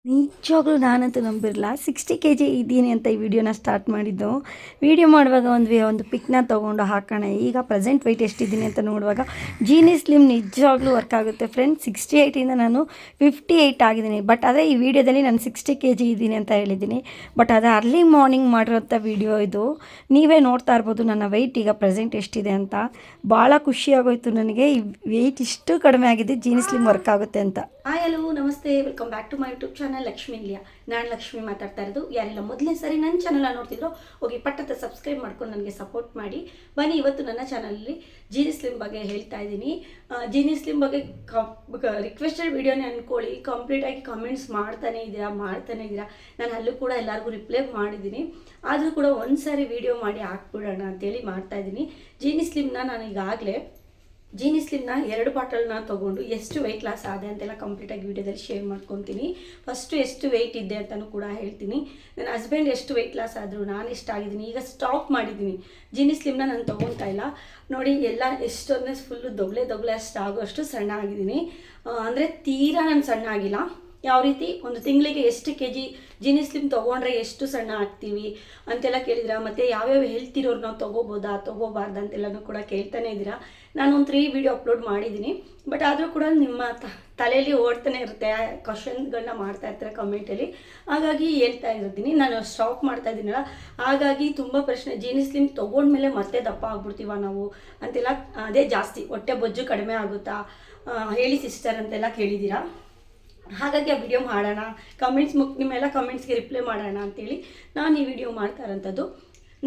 ನಿಜವಾಗ್ಲೂ ನಾನಂತೂ ನಂಬಿರಲ್ಲ 60 ಕೆಜಿ ಇದ್ದೀನಿ ಅಂತ ಈ ವಿಡಿಯೋನ ಸ್ಟಾರ್ಟ್ ಮಾಡಿದ್ದು. ವಿಡಿಯೋ ಮಾಡುವಾಗ ಒಂದು ಪಿಕ್‌ನ ತೊಗೊಂಡು ಹಾಕೋಣ. ಈಗ ಪ್ರೆಸೆಂಟ್ ವೆಯ್ಟ್ ಎಷ್ಟಿದ್ದೀನಿ ಅಂತ ನೋಡುವಾಗ ಜೀನಿ ಸ್ಲಿಮ್ ನಿಜವಾಗ್ಲೂ ವರ್ಕ್ ಆಗುತ್ತೆ ಫ್ರೆಂಡ್ಸ್. 68ಇಂದ ನಾನು 58 ಆಗಿದ್ದೀನಿ. ಬಟ್ ಆದರೆ ಈ ವಿಡಿಯೋದಲ್ಲಿ ನಾನು 60 ಕೆಜಿ ಇದ್ದೀನಿ ಅಂತ ಹೇಳಿದ್ದೀನಿ. ಬಟ್ ಅದು ಅರ್ಲಿ ಮಾರ್ನಿಂಗ್ ಮಾಡಿರೋಂಥ ವಿಡಿಯೋ ಇದು. ನೀವೇ ನೋಡ್ತಾ ಇರ್ಬೋದು ನನ್ನ ವೆಯ್ಟ್ ಈಗ ಪ್ರೆಸೆಂಟ್ ಎಷ್ಟಿದೆ ಅಂತ. ಭಾಳ ಖುಷಿಯಾಗೋಯ್ತು ನನಗೆ ಈ ವೆಯ್ಟ್ ಇಷ್ಟು ಕಡಿಮೆ ಆಗಿದೆ, ಜೀನಿ ಸ್ಲಿಮ್ ವರ್ಕ್ ಆಗುತ್ತೆ ಅಂತ. ಹಾಯ್ ಹಲೋ ನಮಸ್ತೆ, welcome back to my YouTube channel Lakshmi India. ನಾನು ಲಕ್ಷ್ಮಿ ಮಾತಾಡ್ತಾ ಇರೋದು. ಯಾರೆಲ್ಲ ಮೊದಲನೇ ಸರಿ ನನ್ನ ಚಾನಲ್ನ ನೋಡ್ತಿದ್ರು ಹೋಗಿ ಪಟ್ಟದ ಸಬ್ಸ್ಕ್ರೈಬ್ ಮಾಡ್ಕೊಂಡು ನನಗೆ ಸಪೋರ್ಟ್ ಮಾಡಿ. ಬನ್ನಿ, ಇವತ್ತು ನನ್ನ ಚಾನಲಲ್ಲಿ ಜೀನಿ ಸ್ಲಿಮ್ ಬಗ್ಗೆ ಹೇಳ್ತಾ ಇದ್ದೀನಿ. ಜೀನಿ ಸ್ಲಿಮ್ ಬಗ್ಗೆ ರಿಕ್ವೆಸ್ಟೆಡ್ ವಿಡಿಯೋನೇ ಅಂದ್ಕೊಳ್ಳಿ. ಕಂಪ್ಲೀಟಾಗಿ ಕಮೆಂಟ್ಸ್ ಮಾಡ್ತಾನೆ ಇದ್ದೀರಾ. ನಾನು ಅಲ್ಲೂ ಕೂಡ ಎಲ್ಲರಿಗೂ ರಿಪ್ಲೈ ಮಾಡಿದ್ದೀನಿ. ಆದರೂ ಕೂಡ ಒಂದು ಸಾರಿ ವಿಡಿಯೋ ಮಾಡಿ ಹಾಕ್ಬಿಡೋಣ ಅಂತೇಳಿ ಮಾಡ್ತಾಯಿದ್ದೀನಿ. ಜೀನಿ ಸ್ಲಿಮ್ನ ನಾನು ಈಗಾಗಲೇ ಜೀನಿ ಸ್ಲಿಮ್ನ 2 ಬಾಟಲ್ನ ತೊಗೊಂಡು ಎಷ್ಟು ವೆಯ್ಟ್ ಲಾಸ್ ಆದೆ ಅಂತೆಲ್ಲ ಕಂಪ್ಲೀಟಾಗಿ ವೀಡಿಯೋದಲ್ಲಿ ಶೇರ್ ಮಾಡ್ಕೊತೀನಿ. ಫಸ್ಟು ಎಷ್ಟು ವೆಯ್ಟ್ ಇದೆ ಅಂತಲೂ ಕೂಡ ಹೇಳ್ತೀನಿ. ನನ್ನ ಹಸ್ಬೆಂಡ್ ಎಷ್ಟು ವೆಯ್ಟ್ ಲಾಸ್ ಆದರು, ನಾನು ಎಷ್ಟಾಗಿದ್ದೀನಿ, ಈಗ ಸ್ಟಾಪ್ ಮಾಡಿದ್ದೀನಿ. ಜೀನಿ ಸ್ಲಿಮ್ನ ನಾನು ತೊಗೊತಾ ಇಲ್ಲ ನೋಡಿ. ಎಲ್ಲ ಎಷ್ಟು ಅಂದರೆ ಫುಲ್ಲು ದೊಗ್ಲೆ ಅಷ್ಟು ಆಗೋಷ್ಟು ಸಣ್ಣ ಆಗಿದ್ದೀನಿ. ಅಂದರೆ ತೀರಾ ನಾನು ಸಣ್ಣ ಆಗಿಲ್ಲ. ಯಾವ ರೀತಿ ಒಂದು ತಿಂಗಳಿಗೆ ಎಷ್ಟು ಕೆಜಿ ಜೀನಿ ಸ್ಲಿಮ್ ತೊಗೊಂಡ್ರೆ ಎಷ್ಟು ಸಣ್ಣ ಆಗ್ತೀವಿ ಅಂತೆಲ್ಲ ಕೇಳಿದಿರಾ. ಮತ್ತು ಯಾವ್ಯಾವ ಹೆಲ್ತ್ ಇರೋರು ನಾವು ತೊಗೋಬಾರ್ದು ಅಂತೆಲ್ಲನೂ ಕೂಡ ಕೇಳ್ತಾನೆ ಇದ್ದೀರಾ. ನಾನು ಒಂದು 3 ವಿಡಿಯೋ ಅಪ್ಲೋಡ್ ಮಾಡಿದ್ದೀನಿ. ಬಟ್ ಆದರೂ ಕೂಡ ನಿಮ್ಮ ತಲೆಯಲ್ಲಿ ಓಡ್ತಾನೆ ಇರುತ್ತೆ, ಕ್ವಶನ್ಗಳನ್ನ ಮಾಡ್ತಾ ಇರ್ತಾರೆ ಕಮೆಂಟಲ್ಲಿ. ಹಾಗಾಗಿ ಹೇಳ್ತಾ ಇರ್ತೀನಿ, ನಾನು ಸ್ಟಾಪ್ ಮಾಡ್ತಾ ಇದ್ದೀನಲ್ಲ, ಹಾಗಾಗಿ ತುಂಬ ಪ್ರಶ್ನೆ, ಜೀನಿ ಸ್ಲಿಮ್ ತೊಗೊಂಡ್ಮೇಲೆ ಮತ್ತೆ ದಪ್ಪ ಆಗ್ಬಿಡ್ತೀವ ನಾವು ಅಂತೆಲ್ಲ, ಅದೇ ಜಾಸ್ತಿ ಹೊಟ್ಟೆ ಬೊಜ್ಜು ಕಡಿಮೆ ಆಗುತ್ತಾ ಹೇಳಿ ಸಿಸ್ಟರ್ ಅಂತೆಲ್ಲ ಕೇಳಿದ್ದೀರಾ. ಹಾಗಾಗಿ ಆ ವಿಡಿಯೋ ಮಾಡೋಣ, ನಿಮ್ಮೆಲ್ಲ ಕಮೆಂಟ್ಸ್ಗೆ ರಿಪ್ಲೈ ಮಾಡೋಣ ಅಂತೇಳಿ ನಾನು ಈ ವಿಡಿಯೋ ಮಾಡ್ತಾ ಇರೋಂಥದ್ದು.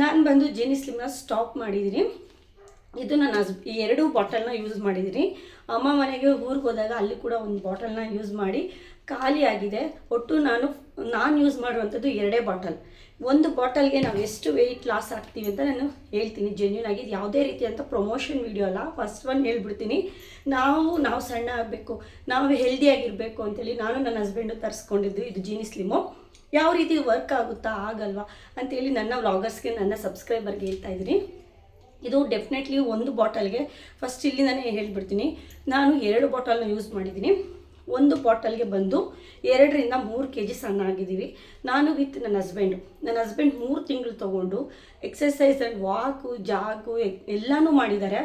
ನಾನು ಬಂದು ಜೀನಿ ಸ್ಲಿಮ್ನ ಸ್ಟಾಪ್ ಮಾಡಿದ್ದೀನಿ. ಇದು ನಾನು ಈ 2 ಬಾಟಲ್ನ ಯೂಸ್ ಮಾಡಿದ್ದೀನಿ. ಅಮ್ಮ ಮನೆಗೆ ಊರಿಗೆ ಹೋದಾಗ ಅಲ್ಲಿ ಕೂಡ ಒಂದು ಬಾಟಲ್ನ ಯೂಸ್ ಮಾಡಿ ಖಾಲಿ ಆಗಿದೆ. ಒಟ್ಟು ನಾನು ಯೂಸ್ ಮಾಡುವಂಥದ್ದು 2 ಬಾಟಲ್. ಒಂದು ಬಾಟಲ್ಗೆ ನಾವು ಎಷ್ಟು ವೆಯ್ಟ್ ಲಾಸ್ ಆಗ್ತೀವಿ ಅಂತ ನಾನು ಹೇಳ್ತೀನಿ. ಜೆನ್ಯೂನ್ ಆಗಿ ಯಾವುದೇ ರೀತಿಯಂಥ ಪ್ರಮೋಷನ್ ವಿಡಿಯೋ ಅಲ್ಲ. ಫಸ್ಟ್ ಒನ್ ಹೇಳ್ಬಿಡ್ತೀನಿ, ನಾವು ಸಣ್ಣ ಆಗಬೇಕು, ನಾವು ಹೆಲ್ದಿಯಾಗಿರಬೇಕು ಅಂತೇಳಿ ನಾನು ನನ್ನ ಹಸ್ಬೆಂಡು ತರಿಸ್ಕೊಂಡಿದ್ದು ಇದು ಜೀನಿ ಸ್ಲಿಮ್ಮು. ಯಾವ ರೀತಿ ವರ್ಕ್ ಆಗುತ್ತಾ ಆಗಲ್ವಾ ಅಂತೇಳಿ ನನ್ನ ವ್ಲಾಗರ್ಸ್ಗೆ, ನನ್ನ ಸಬ್ಸ್ಕ್ರೈಬರ್ಗೆ ಹೇಳ್ತಾ ಇದ್ದೀನಿ. ಇದು ಡೆಫಿನೆಟ್ಲಿ ಒಂದು ಬಾಟಲ್ಗೆ ಫಸ್ಟ್ ಇಲ್ಲಿಂದನೇ ಹೇಳ್ಬಿಡ್ತೀನಿ, ನಾನು 2 ಬಾಟಲ್ನ ಯೂಸ್ ಮಾಡಿದ್ದೀನಿ. ಒಂದು ಬಾಟಲ್ಗೆ ಬಂದು 2ರಿಂದ 3 kg ಸಣ್ಣ ಆಗಿದ್ದೀವಿ ನಾನು ವಿತ್ ನನ್ನ ಹಸ್ಬೆಂಡು. 3 ತಿಂಗಳು ತೊಗೊಂಡು ಎಕ್ಸಸೈಸ್ ಆ್ಯಂಡ್ ವಾಕು ಜಾಗು ಎಲ್ಲನೂ ಮಾಡಿದ್ದಾರೆ.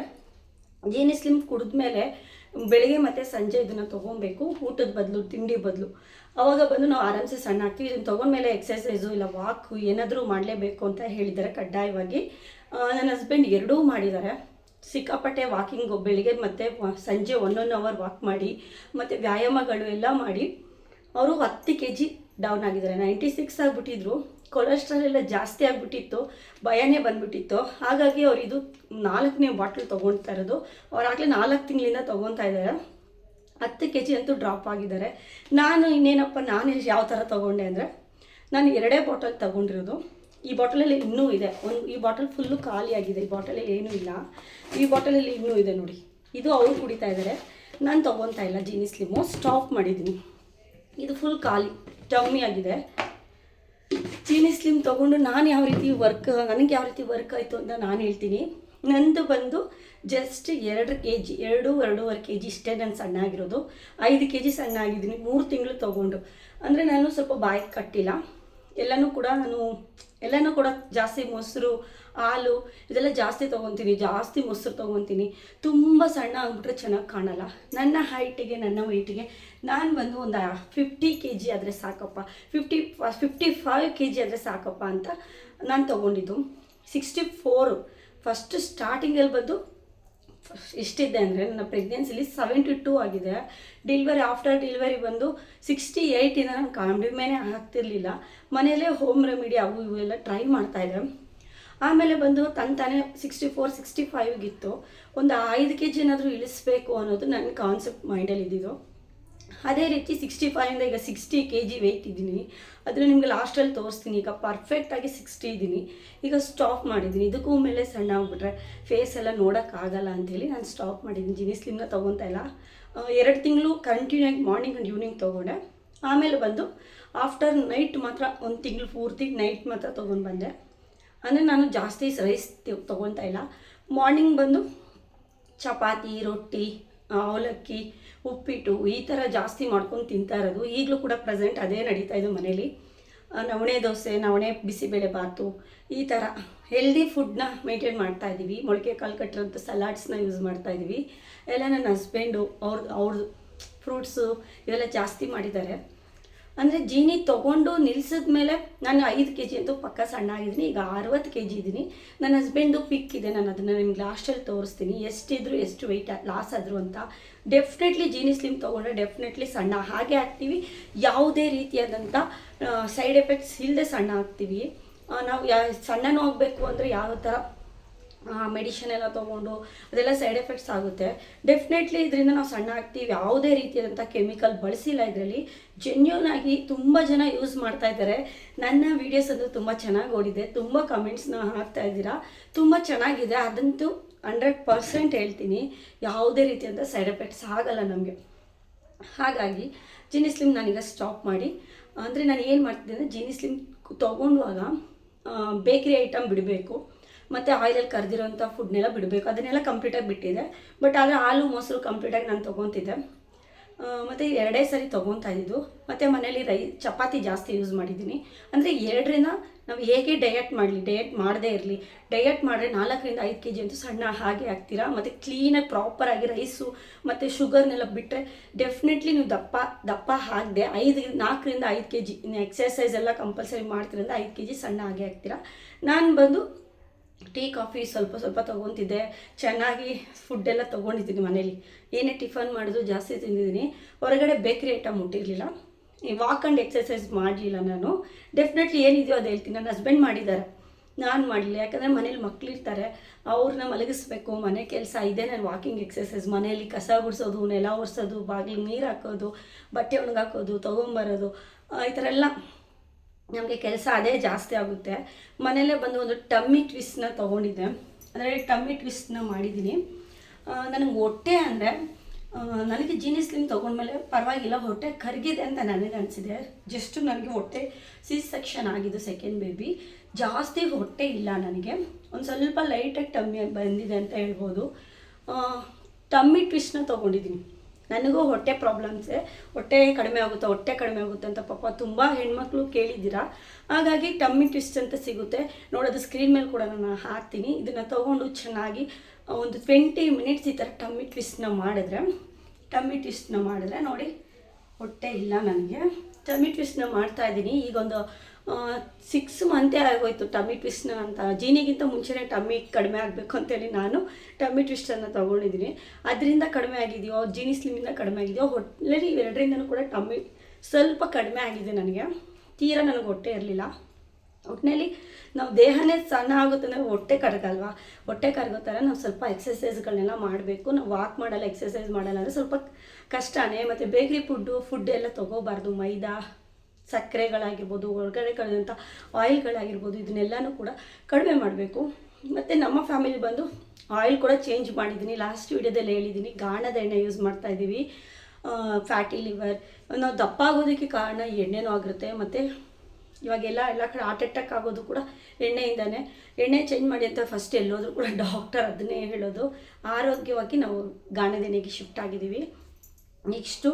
ಜೀನಿ ಸ್ಲಿಮ್ ಕುಡಿದ್ಮೇಲೆ ಬೆಳಗ್ಗೆ ಮತ್ತು ಸಂಜೆ ಇದನ್ನು ತೊಗೊಬೇಕು, ಊಟದ ಬದಲು, ತಿಂಡಿ ಬದಲು. ಆವಾಗ ಬಂದು ನಾವು ಆರಾಮ್ಸೆ ಸಣ್ಣ ಆಗ್ತೀವಿ. ಇದನ್ನು ತೊಗೊಂಡ್ಮೇಲೆ ಎಕ್ಸಸೈಸು ಇಲ್ಲ ವಾಕು ಏನಾದರೂ ಮಾಡಲೇಬೇಕು ಅಂತ ಹೇಳಿದ್ದಾರೆ ಕಡ್ಡಾಯವಾಗಿ. ನನ್ನ ಹಸ್ಬೆಂಡ್ 2 ಮಾಡಿದ್ದಾರೆ. ಸಿಕ್ಕಾಪಟ್ಟೆ ವಾಕಿಂಗು, ಬೆಳಿಗ್ಗೆ ಮತ್ತು ಸಂಜೆ 1 ಅವರ್ ವಾಕ್ ಮಾಡಿ ಮತ್ತು ವ್ಯಾಯಾಮಗಳು ಎಲ್ಲ ಮಾಡಿ ಅವರು 10 kg ಡೌನ್ ಆಗಿದ್ದಾರೆ. 96 ಆಗಿಬಿಟ್ಟಿದ್ರು. ಕೊಲೆಸ್ಟ್ರಾಲ್ ಎಲ್ಲ ಜಾಸ್ತಿ ಆಗಿಬಿಟ್ಟಿತ್ತು, ಭಯನೇ ಬಂದುಬಿಟ್ಟಿತ್ತು. ಹಾಗಾಗಿ ಅವರು ಇದು 4ನೇ ಬಾಟ್ಲ್ ತೊಗೊಳ್ತಾ ಇರೋದು. ಅವರಾಗಲೇ 4 ತಿಂಗಳಿಂದ ತೊಗೊತಾ ಇದ್ದಾರೆ. 10 kg ಅಂತೂ ಡ್ರಾಪ್ ಆಗಿದ್ದಾರೆ. ನಾನು ಯಾವ ಥರ ತೊಗೊಂಡೆ ಅಂದರೆ, ನಾನು 2 ಬಾಟಲ್ ತೊಗೊಂಡಿರೋದು. ಈ ಬಾಟಲಲ್ಲಿ ಇನ್ನೂ ಇದೆ, ಈ ಬಾಟಲ್ ಫುಲ್ಲು ಖಾಲಿ ಆಗಿದೆ. ಈ ಬಾಟಲಲ್ಲಿ ಏನೂ ಇಲ್ಲ, ಈ ಬಾಟಲಲ್ಲಿ ಇನ್ನೂ ಇದೆ ನೋಡಿ. ಇದು ಅವರು ಕುಡಿತಾ ಇದ್ದಾರೆ, ನಾನು ತೊಗೊತಾ ಇಲ್ಲ. ಜೀನಿ ಸ್ಲಿಮ್ಮು ಸ್ಟಾಪ್ ಮಾಡಿದ್ದೀನಿ. ಇದು ಫುಲ್ ಖಾಲಿ ಡೌನಿ ಆಗಿದೆ. ಜೀನಿ ಸ್ಲಿಮ್ ತೊಗೊಂಡು ನನಗೆ ಯಾವ ರೀತಿ ವರ್ಕ್ ಆಯಿತು ಅಂತ ನಾನು ಹೇಳ್ತೀನಿ. ನಂದು ಬಂದು ಜಸ್ಟ್ 2 kg, 2-2.5 kg ಇಷ್ಟೇ ನಾನು ಸಣ್ಣ ಆಗಿರೋದು. 5 kg ಸಣ್ಣ ಆಗಿದ್ದೀನಿ 3 ತಿಂಗಳು ತೊಗೊಂಡು. ಅಂದರೆ ನಾನು ಸ್ವಲ್ಪ ಬಾಯಿಗೆ ಕಟ್ಟಿಲ್ಲ. ಎಲ್ಲನೂ ಕೂಡ ಜಾಸ್ತಿ ಮೊಸರು, ಹಾಲು ಇದೆಲ್ಲ ಜಾಸ್ತಿ ತೊಗೊತೀನಿ, ಜಾಸ್ತಿ ಮೊಸರು ತೊಗೊತೀನಿ. ತುಂಬ ಸಣ್ಣ ಆಗಿಬಿಟ್ರೆ ಚೆನ್ನಾಗಿ ಕಾಣಲ್ಲ. ನನ್ನ ಹೈಟಿಗೆ, ನನ್ನ ವೆಯ್ಟಿಗೆ ನಾನು ಬಂದು ಒಂದು 50 kg ಆದರೆ ಸಾಕಪ್ಪ, 55 kg ಆದರೆ ಸಾಕಪ್ಪ ಅಂತ ನಾನು ತೊಗೊಂಡಿದ್ದು. 64 ಫಸ್ಟ್ ಸ್ಟಾರ್ಟಿಂಗಲ್ಲಿ ಬಂದು ಎಷ್ಟಿದೆ ಅಂದರೆ, ನನ್ನ ಪ್ರೆಗ್ನೆನ್ಸಿಲಿ 72 ಆಗಿದೆ. ಆಫ್ಟರ್ ಡೆಲಿವರಿ ಬಂದು 68ಇಂದ ನಾನು ಕಡಿಮೆನೇ ಆಗ್ತಿರ್ಲಿಲ್ಲ. ಮನೆಯಲ್ಲೇ ಹೋಮ್ ರೆಮಿಡಿ ಅವು ಇವು ಎಲ್ಲ ಟ್ರೈ ಮಾಡ್ತಾಯಿದ್ದೆ. ಆಮೇಲೆ ಬಂದು ತಾನೇ 64-65 ಒಂದು 5 kg ಏನಾದರೂ ಇಳಿಸ್ಬೇಕು ಅನ್ನೋದು ನನ್ನ ಕಾನ್ಸೆಪ್ಟ್ ಮೈಂಡಲ್ಲಿ ಇದ್ದಿದ್ದು. ಅದೇ ರೀತಿ 65ಇಂದ ಈಗ 60 kg ವೆಯ್ಟ್ ಇದ್ದೀನಿ. ಅದನ್ನು ನಿಮಗೆ ಲಾಸ್ಟಲ್ಲಿ ತೋರಿಸ್ತೀನಿ. ಈಗ ಪರ್ಫೆಕ್ಟಾಗಿ 60 ಇದ್ದೀನಿ. ಈಗ ಸ್ಟಾಪ್ ಮಾಡಿದ್ದೀನಿ. ಇದಕ್ಕೂ ಮೇಲೆ ಸಣ್ಣ ಆಗಿಬಿಟ್ರೆ ಫೇಸ್ ಎಲ್ಲ ನೋಡೋಕ್ಕಾಗಲ್ಲ ಅಂಥೇಳಿ ನಾನು ಸ್ಟಾಪ್ ಮಾಡಿದ್ದೀನಿ. ಜೀನಿ ಸ್ಲಿಮ್ನ ತೊಗೊತಾ ಇಲ್ಲ. 2 ತಿಂಗಳು ಕಂಟಿನ್ಯೂ ಆಗಿ ಮಾರ್ನಿಂಗ್ ಆ್ಯಂಡ್ ಈವ್ನಿಂಗ್ ತೊಗೊಂಡೆ. ಆಮೇಲೆ ಬಂದು ಆಫ್ಟರ್ ನೈಟ್ ಮಾತ್ರ 1 ತಿಂಗಳು ಪೂರ್ತಿ ನೈಟ್ ಮಾತ್ರ ತೊಗೊಂಡು ಬಂದೆ. ಅಂದರೆ ನಾನು ಜಾಸ್ತಿ ರೈಸ್ ತೊಗೊತಾ ಇಲ್ಲ. ಮಾರ್ನಿಂಗ್ ಬಂದು ಚಪಾತಿ, ರೊಟ್ಟಿ ಅವಲಕ್ಕಿ, ಉಪ್ಪಿಟ್ಟು ಈ ಥರ ಜಾಸ್ತಿ ಮಾಡ್ಕೊಂಡು ತಿಂತಾ ಇರೋದು. ಈಗಲೂ ಕೂಡ ಪ್ರೆಸೆಂಟ್ ಅದೇ ನಡೀತಾ ಇದೆ ಮನೇಲಿ. ನವಣೆ ದೋಸೆ, ನವಣೆ ಬಿಸಿಬೇಳೆ ಬಾತು, ಈ ಥರ ಹೆಲ್ದಿ ಫುಡ್ನ ಮೇಂಟೈನ್ ಮಾಡ್ತಾಯಿದ್ದೀವಿ. ಮೊಳಕೆ ಕಾಳು ಕಟ್ಟಿರೋಂಥ ಸಲಾಡ್ಸ್ನ ಯೂಸ್ ಮಾಡ್ತಾಯಿದ್ದೀವಿ. ಎಲ್ಲ ನನ್ನ ಹಸ್ಬೆಂಡು ಅವ್ರದ್ದು ಫ್ರೂಟ್ಸು ಇವೆಲ್ಲ ಜಾಸ್ತಿ ಮಾಡಿದ್ದಾರೆ. ಅಂದರೆ ಜೀನಿ ತೊಗೊಂಡು ನಿಲ್ಸಿದ ಮೇಲೆ ನಾನು 5 kg ಅಂತೂ ಪಕ್ಕ ಸಣ್ಣ ಆಗಿದ್ದೀನಿ. ಈಗ 60 kg ಇದ್ದೀನಿ. ನನ್ನ ಹಸ್ಬೆಂಡು ಪಿಕ್ ಇದೆ, ನಾನು ಅದನ್ನು ನಿಮ್ಗೆ ಲಾಸ್ಟಲ್ಲಿ ತೋರಿಸ್ತೀನಿ ಎಷ್ಟಿದ್ರು ಎಷ್ಟು ವೆಯ್ಟ್ ಲಾಸ್ ಆದರು ಅಂತ. ಡೆಫಿನೆಟ್ಲಿ ಜೀನಿ ಸ್ಲಿಮ್ ತೊಗೊಂಡ್ರೆ ಡೆಫಿನೆಟ್ಲಿ ಸಣ್ಣ ಹಾಗೆ ಆಗ್ತೀವಿ. ಯಾವುದೇ ರೀತಿಯಾದಂಥ ಸೈಡ್ ಎಫೆಕ್ಟ್ಸ್ ಇಲ್ಲದೆ ಸಣ್ಣ ಆಗ್ತೀವಿ. ನಾವು ಸಣ್ಣನೂ ಆಗಬೇಕು ಅಂದರೆ ಯಾವ ಥರ ಮೆಡಿಷನ್ ಎಲ್ಲ ತೊಗೊಂಡು ಅದೆಲ್ಲ ಸೈಡ್ ಎಫೆಕ್ಟ್ಸ್ ಆಗುತ್ತೆ. ಡೆಫಿನೆಟ್ಲಿ ಇದರಿಂದ ನಾವು ಸಣ್ಣ ಆಗ್ತೀವಿ. ಯಾವುದೇ ರೀತಿಯಾದಂಥ ಕೆಮಿಕಲ್ ಬಳಸಿಲ್ಲ ಇದರಲ್ಲಿ. ಜೆನ್ಯೂನ್ ಆಗಿ ತುಂಬ ಜನ ಯೂಸ್ ಮಾಡ್ತಾ ಇದ್ದಾರೆ. ನನ್ನ ವೀಡಿಯೋಸ್ ಅದು ತುಂಬ ಚೆನ್ನಾಗಿ ಓಡಿದೆ, ತುಂಬ ಕಮೆಂಟ್ಸ್ನ ಹಾಕ್ತಾ ಇದ್ದೀರಾ, ತುಂಬ ಚೆನ್ನಾಗಿದೆ. ಅದಂತೂ 100% ಹೇಳ್ತೀನಿ, ಯಾವುದೇ ರೀತಿಯಾದಂಥ ಸೈಡ್ ಎಫೆಕ್ಟ್ಸ್ ಆಗಲ್ಲ ನಮಗೆ. ಹಾಗಾಗಿ ಜೀನಿ ಸ್ಲಿಮ್ ನಾನೀಗ ಸ್ಟಾಪ್ ಮಾಡಿ, ಅಂದರೆ ನಾನು ಏನು ಮಾಡ್ತಿದ್ದೆ ಅಂದರೆ ಜೀನಿ ಸ್ಲಿಮ್ ತೊಗೊಂಡಾಗ ಬೇಕ್ರಿ ಐಟಮ್ ಬಿಡಬೇಕು, ಮತ್ತು ಆಯಿಲಲ್ಲಿ ಕರೆದಿರೋಂಥ ಫುಡ್ನೆಲ್ಲ ಬಿಡಬೇಕು. ಅದನ್ನೆಲ್ಲ ಕಂಪ್ಲೀಟಾಗಿ ಬಿಟ್ಟಿದೆ. ಬಟ್ ಆದರೆ ಹಾಲು ಮೊಸರು ಕಂಪ್ಲೀಟಾಗಿ ನಾನು ತೊಗೊತಿದ್ದೆ. ಮತ್ತು 2 ಸರಿ ತೊಗೊತಾ ಇದ್ದಿದ್ದು. ಮತ್ತು ಮನೇಲಿ ಚಪಾತಿ ಜಾಸ್ತಿ ಯೂಸ್ ಮಾಡಿದ್ದೀನಿ. ಅಂದರೆ 2ರಿಂದ ನಾವು ಹೇಗೆ ಡಯಟ್ ಮಾಡಲಿ, ಡಯಟ್ ಮಾಡದೇ ಇರಲಿ, ಡಯಟ್ ಮಾಡಿದ್ರೆ 4ರಿಂದ 5 kg ಅಂತೂ ಸಣ್ಣ ಹಾಗೆ ಆಗ್ತೀರಾ. ಮತ್ತು ಕ್ಲೀನಾಗಿ ಪ್ರಾಪರಾಗಿ ರೈಸು ಮತ್ತು ಶುಗರ್ನೆಲ್ಲ ಬಿಟ್ಟರೆ ಡೆಫಿನೆಟ್ಲಿ ನೀವು ದಪ್ಪ ಆಗದೆ 4ರಿಂದ 5 kg ಎಕ್ಸರ್ಸೈಸ್ ಎಲ್ಲ ಕಂಪಲ್ಸರಿ ಮಾಡ್ತೀರಂದ್ರೆ 5 kg ಸಣ್ಣ ಹಾಗೆ ಆಗ್ತೀರಾ. ನಾನು ಬಂದು ಟೀ ಕಾಫಿ ಸ್ವಲ್ಪ ತೊಗೊತಿದ್ದೆ, ಚೆನ್ನಾಗಿ ಫುಡ್ಡೆಲ್ಲ ತೊಗೊಂಡಿದ್ದೀನಿ ಮನೇಲಿ. ಏನೇ ಟಿಫನ್ ಮಾಡಿದ್ರು ಜಾಸ್ತಿ ತಿಂದಿದ್ದೀನಿ. ಹೊರಗಡೆ ಬೇಕ್ರಿ ಐಟಮ್ ಮುಟ್ಟಿರಲಿಲ್ಲ. ವಾಕ್ ಆ್ಯಂಡ್ ಎಕ್ಸರ್ಸೈಸ್ ಮಾಡಲಿಲ್ಲ ನಾನು. ಡೆಫಿನೆಟ್ಲಿ ಏನಿದೆಯೋ ಅದು ಹೇಳ್ತೀನಿ. ನನ್ನ ಹಸ್ಬೆಂಡ್ ಮಾಡಿದ್ದಾರೆ, ನಾನು ಮಾಡಲಿಲ್ಲ. ಯಾಕಂದರೆ ಮನೇಲಿ ಮಕ್ಕಳಿರ್ತಾರೆ, ಅವ್ರನ್ನ ಮಲಗಿಸ್ಬೇಕು, ಮನೆ ಕೆಲಸ ಇದೆ. ನಾನು ವಾಕಿಂಗ್ ಎಕ್ಸರ್ಸೈಸ್ ಮನೆಯಲ್ಲಿ ಕಸ ಗುಡಿಸೋದು, ನೆಲ ಒರೆಸೋದು, ಬಾಗಿಲಿಗೆ ನೀರು ಹಾಕೋದು, ಬಟ್ಟೆ ಒಣಗಾಕೋದು, ತೊಗೊಂಬರೋದು, ಈ ಥರ ಎಲ್ಲ ನಮಗೆ ಕೆಲಸ ಅದೇ ಜಾಸ್ತಿ ಆಗುತ್ತೆ. ಮನೆಯಲ್ಲೇ ಬಂದು ಒಂದು ಟಮ್ಮಿ ಟ್ವಿಸ್ಟ್ನ ತೊಗೊಂಡಿದ್ದೆ. ಅಂದರೆ ಟಮ್ಮಿ ಟ್ವಿಸ್ಟ್ನ ಮಾಡಿದ್ದೀನಿ. ನನಗೆ ಹೊಟ್ಟೆ ಅಂದರೆ ನನಗೆ ಜೀನಿ ಸ್ಲಿಮ್ ತೊಗೊಂಡ್ಮೇಲೆ ಪರವಾಗಿಲ್ಲ, ಹೊಟ್ಟೆ ಕರಗಿದೆ ಅಂತ ನನಗೆ ಅನಿಸಿದೆ. ಜಸ್ಟು ನನಗೆ ಹೊಟ್ಟೆ ಸೆಕ್ಷನ್ ಆಗಿದ್ದು, ಸೆಕೆಂಡ್ ಬೇಬಿ. ಜಾಸ್ತಿ ಹೊಟ್ಟೆ ಇಲ್ಲ ನನಗೆ, ಒಂದು ಸ್ವಲ್ಪ ಲೈಟಾಗಿ ಟಮ್ಮಿ ಬಂದಿದೆ ಅಂತ ಹೇಳ್ಬೋದು. ಟಮ್ಮಿ ಟ್ವಿಸ್ಟ್ನ ತೊಗೊಂಡಿದ್ದೀನಿ. ನನಗೂ ಹೊಟ್ಟೆ ಪ್ರಾಬ್ಲಮ್ಸೇ, ಹೊಟ್ಟೆ ಕಡಿಮೆ ಆಗುತ್ತೆ ಅಂತ ಪಾಪ ತುಂಬ ಹೆಣ್ಮಕ್ಳು ಕೇಳಿದ್ದೀರಾ. ಹಾಗಾಗಿ ಟಮ್ಮಿ ಟ್ವಿಸ್ಟ್ ಅಂತ ಸಿಗುತ್ತೆ, ನೋಡೋದು ಸ್ಕ್ರೀನ್ ಮೇಲೆ ಕೂಡ ನಾನು ಹಾಕ್ತೀನಿ. ಇದನ್ನು ತೊಗೊಂಡು ಚೆನ್ನಾಗಿ ಒಂದು 20 ಮಿನಿಟ್ಸ್ ಈ ಥರ ಟಮ್ಮಿ ಟ್ವಿಸ್ಟ್ನ ಮಾಡಿದ್ರೆ ನೋಡಿ ಹೊಟ್ಟೆ ಇಲ್ಲ ನನಗೆ. ಟಮ್ಮಿ ಟ್ವಿಸ್ಟ್ನ ಮಾಡ್ತಾಯಿದ್ದೀನಿ. ಈಗೊಂದು 6 ಮಂತೇ ಆಗೋಯ್ತು ಟಮ್ಮಿ ಟ್ವಿಸ್ಟ್ನ ಅಂತ. ಜೀನಿಗಿಂತ ಮುಂಚೆನೇ ಟಮ್ಮಿ ಕಡಿಮೆ ಆಗಬೇಕು ಅಂತೇಳಿ ನಾನು ಟಮ್ಮಿ ಟ್ವಿಸ್ಟನ್ನು ತೊಗೊಂಡಿದ್ದೀನಿ. ಅದರಿಂದ ಕಡಿಮೆ ಆಗಿದೆಯೋ, ಜೀನಿ ಸ್ಲಿಮ್ಮಿಂದ ಕಡಿಮೆ ಆಗಿದೆಯೋ, ಹೊಟ್ಟೆಲಿ 2ರಿಂದನೂ ಕೂಡ ಟಮ್ಮಿ ಸ್ವಲ್ಪ ಕಡಿಮೆ ಆಗಿದೆ ನನಗೆ. ತೀರಾ ನನಗೆ ಹೊಟ್ಟೆ ಇರಲಿಲ್ಲ. ಒಟ್ಟಿನಲ್ಲಿ ನಾವು ದೇಹನೇ ಸಣ್ಣ ಆಗುತ್ತೆ ಅಂದರೆ ಹೊಟ್ಟೆ ಕರಗಲ್ವಾ, ಹೊಟ್ಟೆ ಕರಗೋ ಥರ ನಾವು ಸ್ವಲ್ಪ ಎಕ್ಸಸೈಸ್ಗಳನ್ನೆಲ್ಲ ಮಾಡಬೇಕು. ನಾವು ವಾಕ್ ಮಾಡಲ್ಲ, ಎಕ್ಸಸೈಸ್ ಮಾಡಲ್ಲ ಅಂದರೆ ಸ್ವಲ್ಪ ಕಷ್ಟನೇ. ಮತ್ತು ಬೇಕ್ರಿ ಫುಡ್ ಎಲ್ಲ ತೊಗೋಬಾರ್ದು. ಮೈದಾ, ಸಕ್ಕರೆಗಳಾಗಿರ್ಬೋದು, ಹೊರಗಡೆ ಕಳೆದಂಥ ಆಯಿಲ್ಗಳಾಗಿರ್ಬೋದು, ಇದನ್ನೆಲ್ಲನೂ ಕೂಡ ಕಡಿಮೆ ಮಾಡಬೇಕು. ಮತ್ತು ನಮ್ಮ ಫ್ಯಾಮಿಲಿ ಬಂದು ಆಯಿಲ್ ಕೂಡ ಚೇಂಜ್ ಮಾಡಿದ್ದೀನಿ. ಲಾಸ್ಟ್ ವೀಡಿಯೋದಲ್ಲಿ ಹೇಳಿದ್ದೀನಿ, ಗಾಣದ ಎಣ್ಣೆ ಯೂಸ್ ಮಾಡ್ತಾಯಿದ್ದೀವಿ. ಫ್ಯಾಟಿ ಲಿವರ್, ನಾವು ದಪ್ಪ ಆಗೋದಕ್ಕೆ ಕಾರಣ ಎಣ್ಣೆನೂ ಆಗಿರುತ್ತೆ. ಮತ್ತು ಇವಾಗೆಲ್ಲ ಕಡೆ ಹಾರ್ಟ್ ಅಟ್ಯಾಕ್ ಆಗೋದು ಕೂಡ ಎಣ್ಣೆಯಿಂದನೇ. ಎಣ್ಣೆ ಚೇಂಜ್ ಮಾಡಿ ಅಂತ ಫಸ್ಟ್ ಎಲ್ಲೋದ್ರೂ ಕೂಡ ಡಾಕ್ಟರ್ ಅದನ್ನೇ ಹೇಳೋದು. ಆರೋಗ್ಯವಾಗಿ ನಾವು ಗಾಣದ ಎಣ್ಣೆಗೆ ಶಿಫ್ಟ್ ಆಗಿದ್ದೀವಿ. ನೆಕ್ಸ್ಟು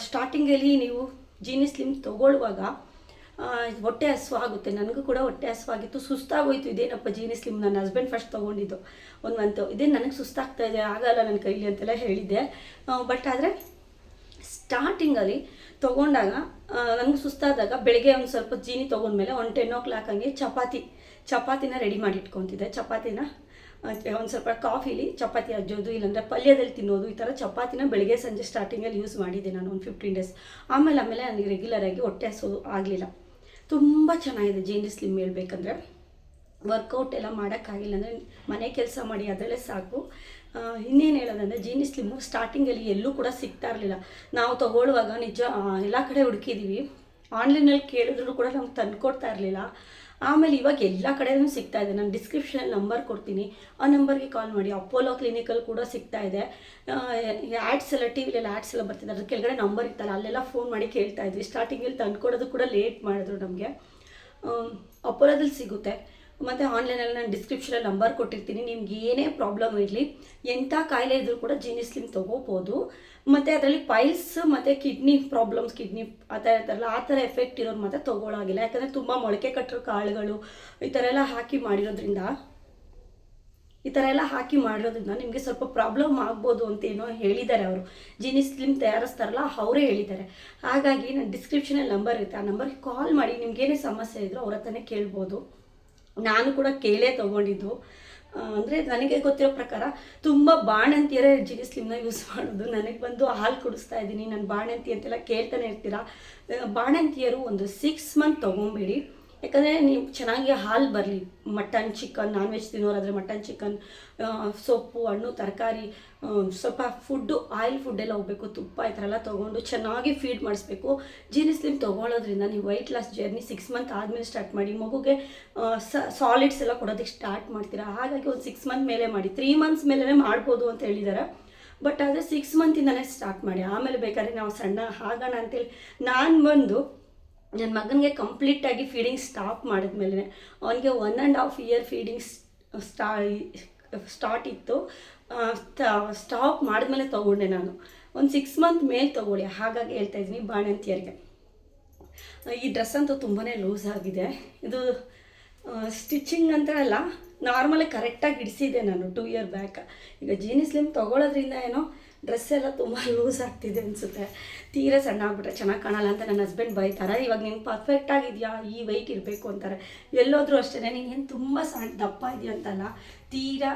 ಸ್ಟಾರ್ಟಿಂಗಲ್ಲಿ ನೀವು ಜೀನಿ ಸ್ಲಿಮ್ ತೊಗೊಳ್ಳುವಾಗ ಹೊಟ್ಟೆ ಹಸಿವು ಆಗುತ್ತೆ. ನನಗೂ ಕೂಡ ಹೊಟ್ಟೆ ಹಸಿವಾಗಿತ್ತು, ಸುಸ್ತಾಗೋಯ್ತು. ಇದೇನಪ್ಪ ಜೀನಿ ಸ್ಲಿಮ್, ನನ್ನ ಹಸ್ಬೆಂಡ್ ಫಸ್ಟ್ ತೊಗೊಂಡಿದ್ದು 1 ಮಂತು. ಇದೇ ನನಗೆ ಸುಸ್ತಾಗ್ತಾ ಇದೆ, ಆಗಲ್ಲ ನನ್ನ ಕೈಲಿ ಅಂತೆಲ್ಲ ಹೇಳಿದ್ದೆ. ಬಟ್ ಆದರೆ ಸ್ಟಾರ್ಟಿಂಗಲ್ಲಿ ತೊಗೊಂಡಾಗ ನನಗೆ ಸುಸ್ತಾದಾಗ ಬೆಳಗ್ಗೆ ಒಂದು ಸ್ವಲ್ಪ ಜೀನಿ ತೊಗೊಂಡ್ಮೇಲೆ ಒಂದು 10 o'clock ಹಂಗೆ ಚಪಾತಿನ ರೆಡಿ ಮಾಡಿ ಇಟ್ಕೊತಿದ್ದೆ. ಚಪಾತಿನ ಒಂದು ಸ್ವಲ್ಪ ಕಾಫಿಲಿ ಚಪಾತಿ ಹಜ್ಜೋದು, ಇಲ್ಲಾಂದರೆ ಪಲ್ಯದಲ್ಲಿ ತಿನ್ನೋದು, ಈ ಥರ ಚಪಾತಿನ ಬೆಳಗ್ಗೆ ಸಂಜೆ ಸ್ಟಾರ್ಟಿಂಗಲ್ಲಿ ಯೂಸ್ ಮಾಡಿದ್ದೆ ನಾನು ಒಂದು 15 days. ಆಮೇಲೆ ನನಗೆ ರೆಗ್ಯುಲರಾಗಿ ಹೊಟ್ಟೆ ಹಸೋದು ಆಗಲಿಲ್ಲ. ತುಂಬ ಚೆನ್ನಾಗಿದೆ ಜೀನಿ ಸ್ಲಿಮ್ ಹೇಳ್ಬೇಕಂದ್ರೆ. ವರ್ಕೌಟ್ ಎಲ್ಲ ಮಾಡೋಕ್ಕಾಗಿಲ್ಲ ಅಂದರೆ ಮನೆ ಕೆಲಸ ಮಾಡಿ ಅದರಲ್ಲೇ ಸಾಕು. ಇನ್ನೇನು ಹೇಳೋದಂದರೆ ಜೀನಿ ಸ್ಲಿಮ್ಮು ಸ್ಟಾರ್ಟಿಂಗಲ್ಲಿ ಎಲ್ಲೂ ಕೂಡ ಸಿಗ್ತಾ ಇರಲಿಲ್ಲ. ನಾವು ತೊಗೊಳ್ಳುವಾಗ ನಿಜ ಎಲ್ಲ ಕಡೆ ಹುಡುಕಿದ್ದೀವಿ, ಆನ್ಲೈನಲ್ಲಿ ಕೇಳಿದ್ರು ಕೂಡ ನಮ್ಗೆ ತಂದುಕೊಡ್ತಾ ಇರಲಿಲ್ಲ. ಆಮೇಲೆ ಇವಾಗ ಎಲ್ಲ ಕಡೆಯೂ ಸಿಗ್ತಾ ಇದೆ. ನಾನು ಡಿಸ್ಕ್ರಿಪ್ಷನಲ್ಲಿ ನಂಬರ್ ಕೊಡ್ತೀನಿ, ಆ ನಂಬರ್ಗೆ ಕಾಲ್ ಮಾಡಿ. ಅಪೋಲೋ ಕ್ಲಿನಿಕಲ್ಲಿ ಕೂಡ ಸಿಗ್ತಾ ಇದೆ. ಆ್ಯಡ್ಸ್ ಎಲ್ಲ ಟಿ ವಿಲೆಲ್ಲ ಆ್ಯಡ್ಸ್ ಎಲ್ಲ ಬರ್ತಿದೆ, ಅದ್ರ ಕೆಳಗಡೆ ನಂಬರ್ ಇತ್ತಲ್ಲ, ಅಲ್ಲೆಲ್ಲ ಫೋನ್ ಮಾಡಿ ಕೇಳ್ತಾ ಇದ್ವಿ. ಸ್ಟಾರ್ಟಿಂಗಲ್ಲಿ ತಂದುಕೊಡೋದು ಕೂಡ ಲೇಟ್ ಮಾಡಿದ್ರು ನಮಗೆ. ಅಪೋಲೋದಲ್ಲಿ ಸಿಗುತ್ತೆ. ಮತ್ತು ಆನ್ಲೈನಲ್ಲಿ ನಾನು ಡಿಸ್ಕ್ರಿಪ್ಷನಲ್ಲಿ ನಂಬರ್ ಕೊಟ್ಟಿರ್ತೀನಿ. ನಿಮ್ಗೆ ಏನೇ ಪ್ರಾಬ್ಲಮ್ ಇರಲಿ, ಎಂಥ ಕಾಯಿಲೆ ಇದ್ದರೂ ಕೂಡ ಜೀನಿ ಸ್ಲಿಮ್ ತೊಗೋಬೋದು. ಮತ್ತು ಅದರಲ್ಲಿ ಪೈಲ್ಸ್ ಮತ್ತು ಕಿಡ್ನಿ ಪ್ರಾಬ್ಲಮ್ಸ್, ಕಿಡ್ನಿ ಆ ಥರ ಇರ್ತಾರಲ್ಲ, ಆ ಥರ ಎಫೆಕ್ಟ್ ಇರೋದು ಮಾತ್ರ ತೊಗೊಳಾಗಿಲ್ಲ. ಯಾಕಂದರೆ ತುಂಬ ಮೊಳಕೆ ಕಟ್ಟಿರೋ ಕಾಳುಗಳು ಈ ಥರ ಎಲ್ಲ ಹಾಕಿ ಮಾಡಿರೋದ್ರಿಂದ ನಿಮಗೆ ಸ್ವಲ್ಪ ಪ್ರಾಬ್ಲಮ್ ಆಗ್ಬೋದು ಅಂತ ಏನೋ ಹೇಳಿದ್ದಾರೆ ಅವರು. ಜೀನಿ ಸ್ಲಿಮ್ ತಯಾರಿಸ್ತಾರಲ್ಲ ಅವರೇ ಹೇಳಿದ್ದಾರೆ. ಹಾಗಾಗಿ ನಾನು ಡಿಸ್ಕ್ರಿಪ್ಷನಲ್ಲಿ ನಂಬರ್ ಇರುತ್ತೆ, ಆ ನಂಬರ್ಗೆ ಕಾಲ್ ಮಾಡಿ ನಿಮ್ಗೇನೇ ಸಮಸ್ಯೆ ಇದ್ದರೂ ಅವ್ರ ಹತ್ರನೇ ಕೇಳ್ಬೋದು. ನಾನು ಕೂಡ ಕೇಳೇ ತೊಗೊಂಡಿದ್ದು. ಅಂದರೆ ನನಗೆ ಗೊತ್ತಿರೋ ಪ್ರಕಾರ ತುಂಬ ಬಾಣಂತಿಯರೇ ಜೀನಿ ಸ್ಲಿಮ್ನ ಯೂಸ್ ಮಾಡೋದು. ನನಗೆ ಬಂದು ಹಾಲು ಕುಡಿಸ್ತಾ ಇದ್ದೀನಿ, ನಾನು ಬಾಣಂತಿ ಅಂತೆಲ್ಲ ಕೇಳ್ತಾನೆ ಇರ್ತೀರಾ. ಬಾಣಂತಿಯರು ಒಂದು 6 ಮಂತ್ ತೊಗೊಬೇಡಿ. ಯಾಕಂದರೆ ನೀವು ಚೆನ್ನಾಗಿ ಹಾಲು ಬರಲಿ. ಮಟನ್, ಚಿಕನ್, ನಾನ್ ವೆಜ್ ತಿನ್ನೋರಾದರೆ ಮಟನ್, ಚಿಕನ್, ಸೊಪ್ಪು, ಹಣ್ಣು, ತರಕಾರಿ, ಸ್ವಲ್ಪ ಫುಡ್ಡು, ಆಯಿಲ್ ಫುಡ್ಡೆಲ್ಲ ಹೋಗಬೇಕು, ತುಪ್ಪ ಈ ಥರ ಎಲ್ಲ ತೊಗೊಂಡು ಚೆನ್ನಾಗಿ ಫೀಡ್ ಮಾಡಿಸ್ಬೇಕು. ಜೀನಿ ಸ್ಲಿಮ್ ತೊಗೊಳ್ಳೋದ್ರಿಂದ ನೀವು ವೆಯ್ಟ್ ಲಾಸ್ ಜರ್ನಿ 6 ಮಂತ್ ಆದಮೇಲೆ ಸ್ಟಾರ್ಟ್ ಮಾಡಿ. ಮಗುಗೆ ಸಾಲಿಡ್ಸ್ ಎಲ್ಲ ಕೊಡೋದಕ್ಕೆ ಸ್ಟಾರ್ಟ್ ಮಾಡ್ತೀರಾ. ಹಾಗಾಗಿ ಒಂದು 6 ಮಂತ್ ಮೇಲೆ ಮಾಡಿ. 3 ಮಂತ್ಸ್ ಮೇಲೆ ಮಾಡ್ಬೋದು ಅಂತ ಹೇಳಿದ್ದಾರೆ. ಬಟ್ ಆದರೆ 6 ಮಂತಿಂದಲೇ ಸ್ಟಾರ್ಟ್ ಮಾಡಿ. ಆಮೇಲೆ ಬೇಕಾದ್ರೆ ನಾವು ಸಣ್ಣ ಆಗೋಣ ಅಂತೇಳಿ ನಾನು ಬಂದು ನನ್ನ ಮಗನಿಗೆ ಕಂಪ್ಲೀಟಾಗಿ ಫೀಡಿಂಗ್ ಸ್ಟಾಪ್ ಮಾಡಿದ್ಮೇಲೆ ಅವನಿಗೆ 1.5 ಇಯರ್ ಫೀಡಿಂಗ್ಸ್ ಸ್ಟಾರ್ಟ್ ಇತ್ತು. ಸ್ಟಾಪ್ ಮಾಡಿದ್ಮೇಲೆ ತೊಗೊಂಡೆ ನಾನು. ಒಂದು 6 ಮಂತ್ ಮೇಲೆ ತೊಗೊಳ್ಳಿ. ಹಾಗಾಗಿ ಹೇಳ್ತಾಯಿದ್ದೀನಿ ಬಾಣಂತಿಯರಿಗೆ. ಈ ಡ್ರೆಸ್ ಅಂತೂ ತುಂಬಾ ಲೂಸ್ ಆಗಿದೆ. ಇದು ಸ್ಟಿಚಿಂಗ್ ಅಂತ ಅಲ್ಲ, ನಾರ್ಮಲಾಗಿ ಕರೆಕ್ಟಾಗಿ ಹಿಡಿಸಿದೆ ನಾನು 2 ಇಯರ್ ಬ್ಯಾಕ್. ಈಗ ಜೀನಿ ಸ್ಲಿಮ್ ತೊಗೊಳೋದ್ರಿಂದ ಏನೋ ಡ್ರೆಸ್ ಎಲ್ಲ ತುಂಬ ಲೂಸ್ ಆಗ್ತಿದೆ ಅನಿಸುತ್ತೆ. ತೀರಾ ಸಣ್ಣ ಆಗ್ಬಿಟ್ರೆ ಚೆನ್ನಾಗಿ ಕಾಣಲ್ಲ ಅಂತ ನನ್ನ ಹಸ್ಬೆಂಡ್ ಬೈತಾರೆ. ಇವಾಗ ನೀನು ಪರ್ಫೆಕ್ಟಾಗಿದೆಯಾ, ಈ ವೆಯ್ಟ್ ಇರಬೇಕು ಅಂತಾರೆ. ಎಲ್ಲೋದ್ರೂ ಅಷ್ಟೇ, ನೀನೇನು ತುಂಬ ದಪ್ಪ ಇದೆಯಾ ಅಂತಲ್ಲ, ತೀರಾ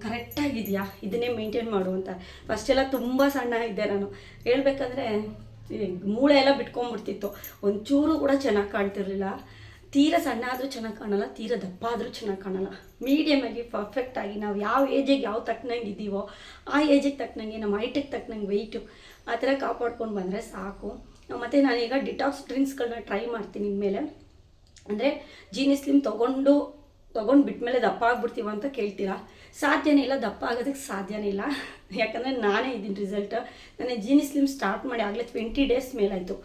ಕರೆಕ್ಟಾಗಿದೆಯಾ, ಇದನ್ನೇ ಮೇಂಟೈನ್ ಮಾಡು ಅಂತ. ಫಸ್ಟೆಲ್ಲ ತುಂಬ ಸಣ್ಣ ಇದ್ದೆ ನಾನು. ಹೇಳ್ಬೇಕಂದ್ರೆ ಮೂಳೆ ಎಲ್ಲ ಬಿಟ್ಕೊಂಡ್ಬಿಡ್ತಿತ್ತು, ಒಂಚೂರು ಕೂಡ ಚೆನ್ನಾಗಿ ಕಾಣ್ತಿರ್ಲಿಲ್ಲ. ತೀರಾ ಸಣ್ಣ ಆದರೂ ಚೆನ್ನಾಗಿ ಕಾಣಲ್ಲ, ತೀರಾ ದಪ್ಪ ಆದರೂ ಚೆನ್ನಾಗಿ ಕಾಣಲ್ಲ. ಮೀಡಿಯಮಾಗಿ ಪರ್ಫೆಕ್ಟಾಗಿ ನಾವು ಯಾವ ಏಜಿಗೆ ಯಾವ ತಕ್ಕನಂಗೆ ಇದ್ದೀವೋ ಆ ಏಜಿಗೆ ತಕ್ಕನಂಗೆ, ನಮ್ಮ ಹೈಟಿಗೆ ತಕ್ಕನಂಗೆ ವೆಯ್ಟು ಆ ಥರ ಕಾಪಾಡ್ಕೊಂಡು ಬಂದರೆ ಸಾಕು. ಮತ್ತು ನಾನೀಗ ಡಿಟಾಕ್ಸ್ ಡ್ರಿಂಕ್ಸ್ಗಳನ್ನ ಟ್ರೈ ಮಾಡ್ತೀನಿ ಇನ್ಮೇಲೆ. ಅಂದರೆ ಜೀನಿ ಸ್ಲಿಮ್ ತೊಗೊಂಡು ಬಿಟ್ಮೇಲೆ ದಪ್ಪ ಆಗ್ಬಿಡ್ತೀವ ಅಂತ ಕೇಳ್ತೀರಾ. ಸಾಧ್ಯನೇ ಇಲ್ಲ, ದಪ್ಪ ಆಗೋದಕ್ಕೆ ಸಾಧ್ಯನೇ ಇಲ್ಲ. ಯಾಕಂದರೆ ನಾನೇ ಇದ್ದೀನಿ ರಿಸಲ್ಟ್. ನಾನು ಜೀನಿ ಸ್ಲಿಮ್ ಸ್ಟಾರ್ಟ್ ಮಾಡಿ ಆಗಲೇ 20 ಡೇಸ್ ಮೇಲಾಯಿತು.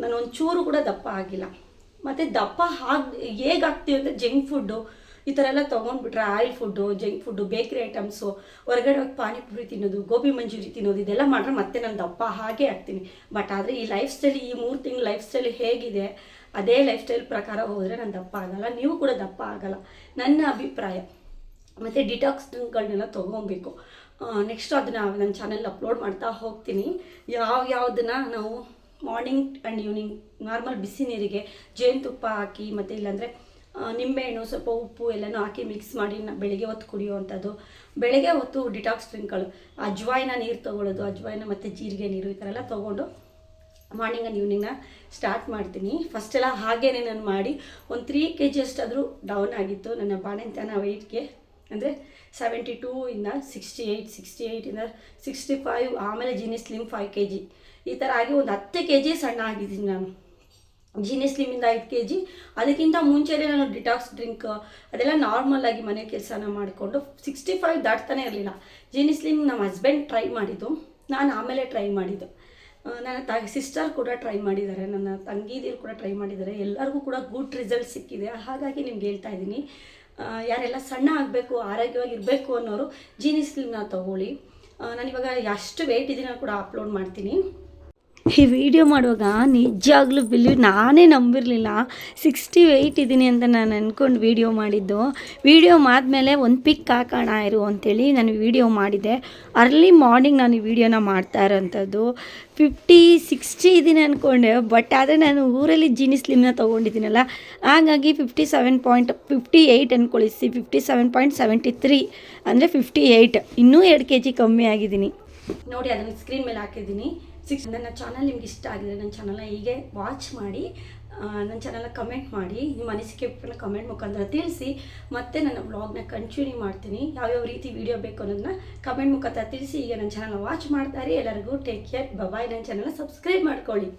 ನಾನು ಒಂಚೂರು ಕೂಡ ದಪ್ಪ ಆಗಿಲ್ಲ. ಮತ್ತು ದಪ್ಪ ಹೇಗಾಗ್ತೀವಿ ಅಂದರೆ ಜಂಕ್ ಫುಡ್ಡು ಈ ಥರ ಎಲ್ಲ ತೊಗೊಂಡ್ಬಿಟ್ರೆ, ಆಯಿಲ್ ಫುಡ್ಡು, ಜಂಕ್ ಫುಡ್ಡು, ಬೇಕ್ರಿ ಐಟಮ್ಸು, ಹೊರಗಡೆ ಹೋಗಿ ಪಾನಿಪುರಿ ತಿನ್ನೋದು, ಗೋಬಿ ಮಂಚೂರಿ ತಿನ್ನೋದು, ಇದೆಲ್ಲ ಮಾಡಿದ್ರೆ ಮತ್ತೆ ನಾನು ದಪ್ಪ ಹಾಗೇ ಆಗ್ತೀನಿ. ಬಟ್ ಆದರೆ ಈ ಲೈಫ್ ಸ್ಟೈಲ್, ಈ 3 ತಿಂಗಳು ಲೈಫ್ ಸ್ಟೈಲ್ ಹೇಗಿದೆ ಅದೇ ಲೈಫ್ ಸ್ಟೈಲ್ ಪ್ರಕಾರ ಹೋದರೆ ನಾನು ದಪ್ಪ ಆಗಲ್ಲ, ನೀವು ಕೂಡ ದಪ್ಪ ಆಗಲ್ಲ, ನನ್ನ ಅಭಿಪ್ರಾಯ. ಮತ್ತು ಡಿಟಾಕ್ಸ್ಗಳನ್ನೆಲ್ಲ ತೊಗೊಬೇಕು. ನೆಕ್ಸ್ಟ್ ಅದನ್ನು ನನ್ನ ಚಾನಲ್ ಅಪ್ಲೋಡ್ ಮಾಡ್ತಾ ಹೋಗ್ತೀನಿ. ಯಾವುದನ್ನು ನಾವು ಮಾರ್ನಿಂಗ್ ಆ್ಯಂಡ್ ಈವ್ನಿಂಗ್ ನಾರ್ಮಲ್ ಬಿಸಿ ನೀರಿಗೆ ಜೇನುತುಪ್ಪ ಹಾಕಿ, ಮತ್ತು ಇಲ್ಲಾಂದರೆ ನಿಂಬೆಹಣ್ಣು, ಸ್ವಲ್ಪ ಉಪ್ಪು ಎಲ್ಲನೂ ಹಾಕಿ ಮಿಕ್ಸ್ ಮಾಡಿ ಬೆಳಗ್ಗೆ ಹೊತ್ತು ಕುಡಿಯುವಂಥದ್ದು. ಬೆಳಗ್ಗೆ ಹೊತ್ತು ಡಿಟಾಕ್ಸ್ ಡ್ರಿಂಕ್ಗಳು, ಅಜ್ವಾಯಿನ ನೀರು ತೊಗೊಳ್ಳೋದು, ಅಜ್ವಾಯಿನ ಮತ್ತು ಜೀರಿಗೆ ನೀರು ಈ ಥರ ಎಲ್ಲ ತೊಗೊಂಡು ಮಾರ್ನಿಂಗ್ ಆ್ಯಂಡ್ ಈವ್ನಿಂಗ್ನ ಸ್ಟಾರ್ಟ್ ಮಾಡ್ತೀನಿ. ಫಸ್ಟೆಲ್ಲ ಹಾಗೇ ನಾನು ಮಾಡಿ ಒಂದು 3 kg ಅಷ್ಟಾದರೂ ಡೌನ್ ಆಗಿತ್ತು ನನ್ನ ಬಾಣಂತನ ವೆಯ್ಟ್ಗೆ. ಅಂದರೆ 72 ಇಂದ 68, 68 ಇಂದ 65, ಆಮೇಲೆ ಜೀನಿ ಸ್ಲಿಮ್ 5 kg ಈ ಥರ ಆಗಿ ಒಂದು 10 kg ಸಣ್ಣ ಆಗಿದ್ದೀನಿ ನಾನು. ಜೀನಿ ಸ್ಲಿಮಿಂದ 5 kg. ಅದಕ್ಕಿಂತ ಮುಂಚೆನೇ ನಾನು ಡಿಟಾಕ್ಸ್ ಡ್ರಿಂಕ್ ಅದೆಲ್ಲ ನಾರ್ಮಲಾಗಿ ಮನೆ ಕೆಲಸನ ಮಾಡಿಕೊಂಡು 65 ದಾಟ್ತಾನೆ ಇರಲಿಲ್ಲ. ಜೀನಿ ಸ್ಲಿಮ್ ನಮ್ಮ ಹಸ್ಬೆಂಡ್ ಟ್ರೈ ಮಾಡಿದ್ದು, ನಾನು ಆಮೇಲೆ ಟ್ರೈ ಮಾಡಿದ್ದು. ನನ್ನ ಸಿಸ್ಟರ್ ಕೂಡ ಟ್ರೈ ಮಾಡಿದ್ದಾರೆ, ನನ್ನ ತಂಗಿದಿರು ಕೂಡ ಟ್ರೈ ಮಾಡಿದ್ದಾರೆ. ಎಲ್ಲರಿಗೂ ಕೂಡ ಗುಡ್ ರಿಸಲ್ಟ್ ಸಿಕ್ಕಿದೆ. ಹಾಗಾಗಿ ನಿಮ್ಗೆ ಹೇಳ್ತಾ ಇದ್ದೀನಿ, ಯಾರೆಲ್ಲ ಸಣ್ಣ ಆಗಬೇಕು, ಆರೋಗ್ಯವಾಗಿರಬೇಕು ಅನ್ನೋರು ಜೀನಿ ಸ್ಲಿಮ್ನ ತೊಗೊಳ್ಳಿ. ನಾನಿವಾಗ ಎಷ್ಟು ವೆಯ್ಟ್ ಇದೀನಿ ಕೂಡ ಅಪ್ಲೋಡ್ ಮಾಡ್ತೀನಿ. ಈ ವಿಡಿಯೋ ಮಾಡುವಾಗ ನಿಜವಾಗ್ಲೂ ನಾನೇ ನಂಬಿರಲಿಲ್ಲ 68 ಇದ್ದೀನಿ ಅಂತ ನಾನು ಅಂದ್ಕೊಂಡು ವಿಡಿಯೋ ಮಾಡಿದ್ದು. ವಿಡಿಯೋ ಆದಮೇಲೆ ಒಂದು ಪಿಕ್ ಹಾಕೋಣ ಇರು ಅಂತೇಳಿ ನಾನು ವಿಡಿಯೋ ಮಾಡಿದ್ದೆ. ಅರ್ಲಿ ಮಾರ್ನಿಂಗ್ ನಾನು ಈ ವಿಡಿಯೋನ ಮಾಡ್ತಾ ಇರೋಂಥದ್ದು. 60 ಇದ್ದೀನಿ ಅಂದ್ಕೊಂಡೆ. ಬಟ್ ಆದರೆ ನಾನು ಊರಲ್ಲಿ ಜೀನಿ ಸ್ಲಿಮ್ನ ತೊಗೊಂಡಿದ್ದೀನಲ್ಲ, ಹಾಗಾಗಿ 57.58 ಅಂದ್ಕೊಳ್ಳಿ, 57.73 ಅಂದರೆ 58, ಇನ್ನೂ 2 kg ಕಮ್ಮಿ ಆಗಿದ್ದೀನಿ ನೋಡಿ. ಅದನ್ನು ಸ್ಕ್ರೀನ್ ಮೇಲೆ ಹಾಕಿದ್ದೀನಿ. ನನ್ನ ಚಾನಲ್ ನಿಮ್ಗೆ ಇಷ್ಟ ಆಗಿದೆ, ನನ್ನ ಚಾನಲ್ನ ಹೀಗೆ ವಾಚ್ ಮಾಡಿ, ನನ್ನ ಚಾನಲ್ನ ಕಮೆಂಟ್ ಮಾಡಿ, ನಿಮ್ಮ ಅನಿಸಿಕೆಗಳನ್ನ ಕಮೆಂಟ್ ಮುಖಾಂತರ ತಿಳಿಸಿ. ಮತ್ತು ನನ್ನ ವ್ಲಾಗ್ನ ಕಂಟಿನ್ಯೂ ಮಾಡ್ತೀನಿ. ಯಾವ್ಯಾವ ರೀತಿ ವೀಡಿಯೋ ಬೇಕು ಅನ್ನೋದನ್ನ ಕಮೆಂಟ್ ಮುಖಾಂತರ ತಿಳಿಸಿ. ಈಗ ನನ್ನ ಚಾನಲ್ನ ವಾಚ್ ಮಾಡ್ತಾರೆ. ಎಲ್ಲರಿಗೂ ಟೇಕ್ ಕೇರ್, ಬಾಯ್. ನನ್ನ ಚಾನಲ್ನ ಸಬ್ಸ್ಕ್ರೈಬ್ ಮಾಡ್ಕೊಳ್ಳಿ.